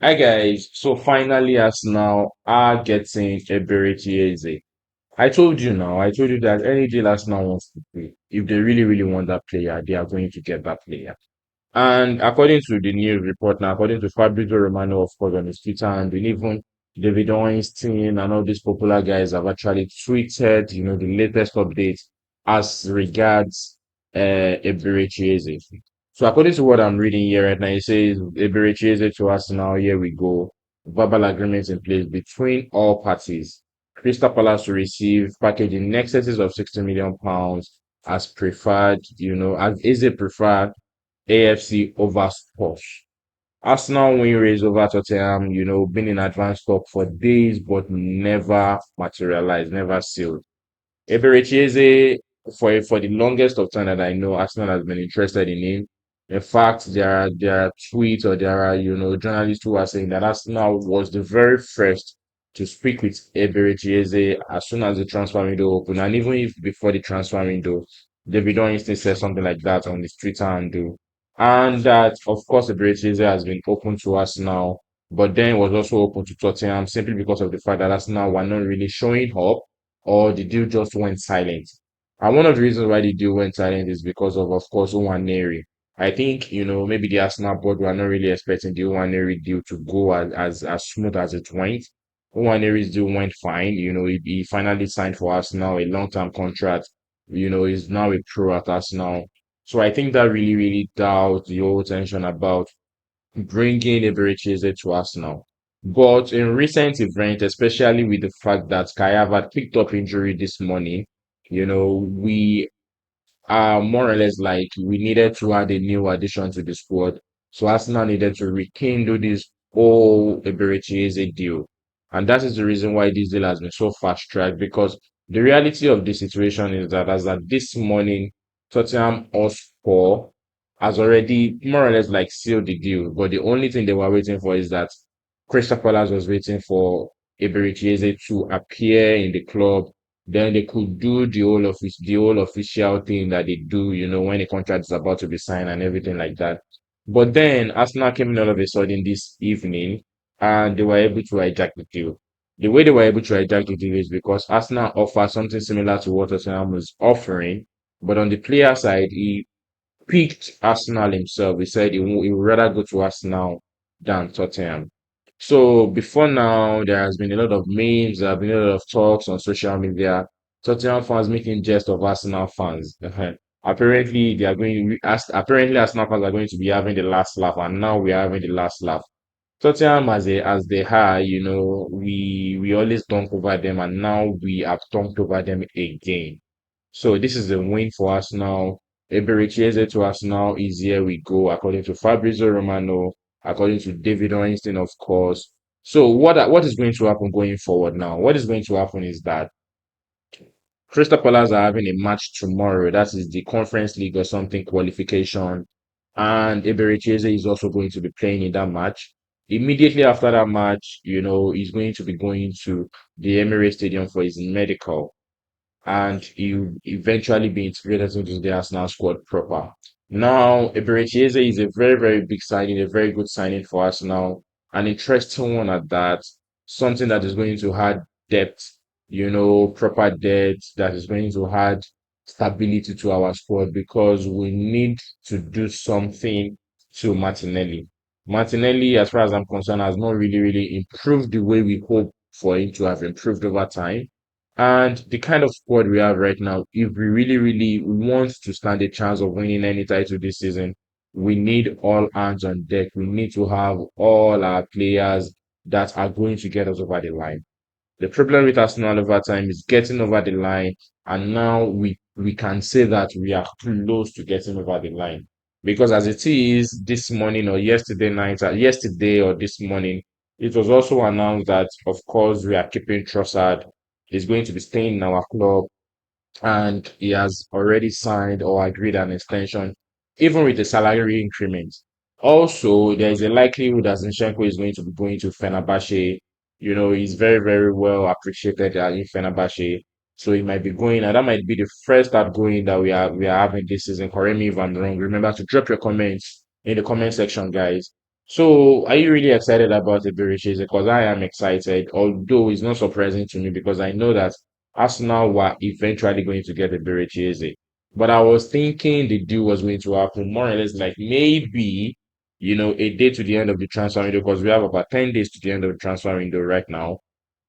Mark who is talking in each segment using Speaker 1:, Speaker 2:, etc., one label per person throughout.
Speaker 1: Hi guys, so finally Arsenal are getting Eberechi Eze. I told you that any deal Arsenal wants to play, if they really, really want that player, they are going to get that player. And according to the news report now, according to Fabrizio Romano, of course, on his Twitter, and even David Ornstein and all these popular guys have actually tweeted, the latest updates as regards Eberechi Eze. So according to what I'm reading here right now, it says Eberechi Eze to Arsenal, here we go. Verbal agreements in place between all parties. Crystal Palace to receive package in excess of £60 million as preferred, as Eze preferred AFC over Spurs. Arsenal win race over Tottenham, been in advanced talk for days, but never materialized, never sealed. Eberechieze, for the longest of time that I know, Arsenal has been interested in him. In fact, there are tweets or there are journalists who are saying that Arsenal was the very first to speak with Eberechieze as soon as the transfer window opened, and even if before the transfer window, David Ornstein said something like that on his Twitter handle, and that of course Eberechieze has been open to Arsenal, but then was also open to Tottenham simply because of the fact that Arsenal were not really showing up or the deal just went silent. And one of the reasons why the deal went silent is because of course, Nwaneri. I think, maybe the Arsenal board were not really expecting the Nwaneri deal to go as smooth as it went. Nwaneri's deal went fine. He finally signed for Arsenal a long-term contract. He's now a pro at Arsenal. So I think that really, really dialed the whole tension about bringing Eberechi to Arsenal. But in recent events, especially with the fact that Kai Havertz picked up injury this morning, we are more or less like we needed to add a new addition to the squad. So Arsenal needed to rekindle this whole Eberechi deal. And that is the reason why this deal has been so fast tracked because the reality of the situation is that as at this morning, Tottenham Hotspur has already more or less like sealed the deal. But the only thing they were waiting for is that Crystal Palace was waiting for Eberechi to appear in the club, then they could do the whole official thing that they do, when a contract is about to be signed and everything like that. But then Arsenal came in all of a sudden this evening and they were able to hijack the deal. The way they were able to hijack the deal is because Arsenal offered something similar to what Tottenham was offering, but on the player side, he picked Arsenal himself. He said he would rather go to Arsenal than Tottenham. So before now, there has been a lot of memes, there have been a lot of talks on social media. Tottenham fans making jest of Arsenal fans. Apparently, they are apparently Arsenal fans are going to be having the last laugh, and now we are having the last laugh. Tottenham as they are, we always dunk over them, and now we have dunked over them again. So this is a win for Arsenal. Eberechi to Arsenal is here we go, according to Fabrizio Romano, according to David Ornstein, of course. So what is going to happen going forward now? What is going to happen is that Crystal Palace are having a match tomorrow. That is the Conference League or something qualification. And Eberechi is also going to be playing in that match. Immediately after that match, he's going to be going to the Emirates Stadium for his medical and he will eventually be integrated into the Arsenal squad proper. Now, Eberechi Eze is a very, very big signing, a very good signing for Arsenal, an interesting one at that, something that is going to add depth, proper depth that is going to add stability to our squad because we need to do something to Martinelli. Martinelli, as far as I'm concerned, has not really, really improved the way we hope for him to have improved over time. And the kind of squad we have right now, if we really, really want to stand a chance of winning any title this season, we need all hands on deck. We need to have all our players that are going to get us over the line. The problem with Arsenal over time is getting over the line, and now we can say that we are close to getting over the line. Because as it is this morning or yesterday night, yesterday or this morning, it was also announced that of course we are keeping Trossard. He's going to be staying in our club and he has already signed or agreed an extension, even with the salary increment. Also, there is a likelihood that Zinchenko is going to be going to Fenerbahce. He's very, very well appreciated in Fenerbahce. So he might be going, and that might be the first outgoing that we are having this season. Correct me if I'm wrong. Remember to drop your comments in the comment section, guys. So, are you really excited about the Berichez? Because I am excited, although it's not surprising to me because I know that Arsenal were eventually going to get the Berichez. But I was thinking the deal was going to happen more or less like maybe, a day to the end of the transfer window because we have about 10 days to the end of the transfer window right now,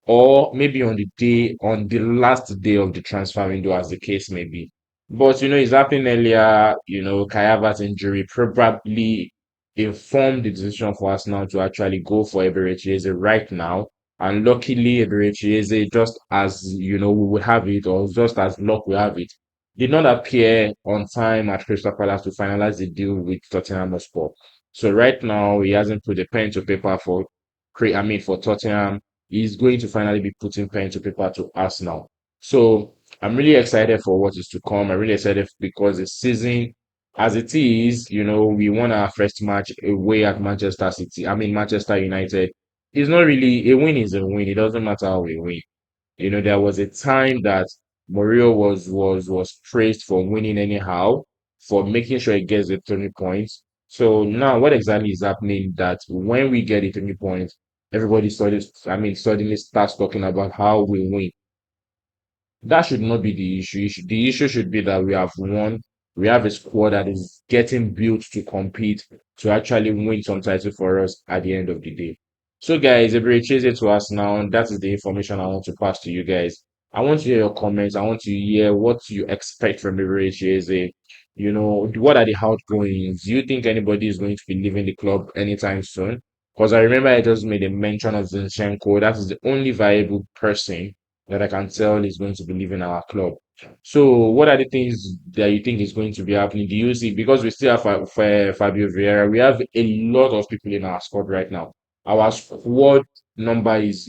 Speaker 1: or maybe on the last day of the transfer window, as the case may be. But it's happening earlier. Kai Havertz injury probably informed the decision for us now to actually go for Eberechi right now. And luckily, Eberechi, just as we would have it, or just as luck will have it, did not appear on time at Crystal Palace to finalize the deal with Tottenham Hotspur. So right now, he hasn't put the pen to paper for Tottenham. He's going to finally be putting pen to paper to Arsenal. So I'm really excited for what is to come. I'm really excited because the season, as it is, we won our first match away at Manchester City. I mean, Manchester United. It's not really a win is a win. It doesn't matter how we win. There was a time that Mourinho was praised for winning anyhow, for making sure he gets the 3 points. So now, what exactly is happening that when we get the 3 points, everybody suddenly starts talking about how we win. That should not be the issue. The issue should be that we have won. We have a squad that is getting built to compete to actually win some title for us at the end of the day. So, guys, if you chase it to us now, that is the information I want to pass to you guys. I want to hear your comments. I want to hear what you expect from Ibrahim Cheze. What are the outgoings? Do you think anybody is going to be leaving the club anytime soon? Because I remember I just made a mention of Zinchenko. That is the only viable person that I can tell is going to be leaving our club. So, what are the things that you think is going to be happening? Do you see? Because we still have Fabio Vieira, we have a lot of people in our squad right now. Our squad number is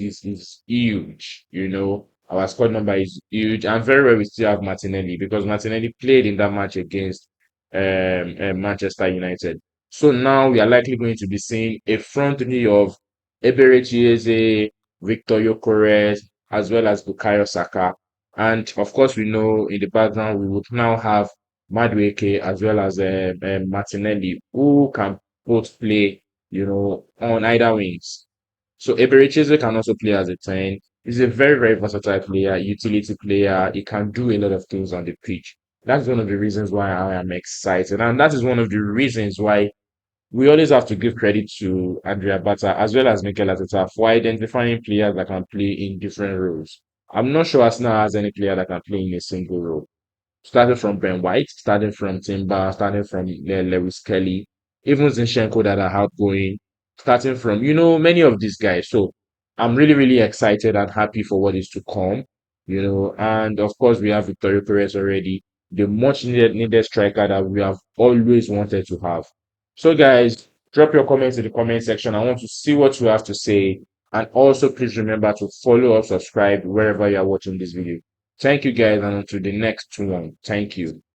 Speaker 1: huge. Our squad number is huge, and very well we still have Martinelli because Martinelli played in that match against Manchester United. So now we are likely going to be seeing a front three of Eberechi Eze, Victor Gyökeres, as well as Bukayo Saka. And of course, we know in the background we would now have Madueke as well as Martinelli, who can both play, on either wings. So Eberechize can also play as a 10. He's a very, very versatile player, utility player. He can do a lot of things on the pitch. That's one of the reasons why I am excited. And that is one of the reasons why we always have to give credit to Andrea Bata as well as Mikel Arteta for identifying players that can play in different roles. I'm not sure Arsenal has any player that can play in a single role. Starting from Ben White, starting from Timber, starting from Lewis Kelly, even Zinchenko that are outgoing, starting from, many of these guys. So I'm really, really excited and happy for what is to come, and of course we have Victoria Perez already, the much needed striker that we have always wanted to have. So guys, drop your comments in the comment section. I want to see what you have to say. And also please remember to follow or subscribe wherever you are watching this video. Thank you guys, and until the next one. Thank you.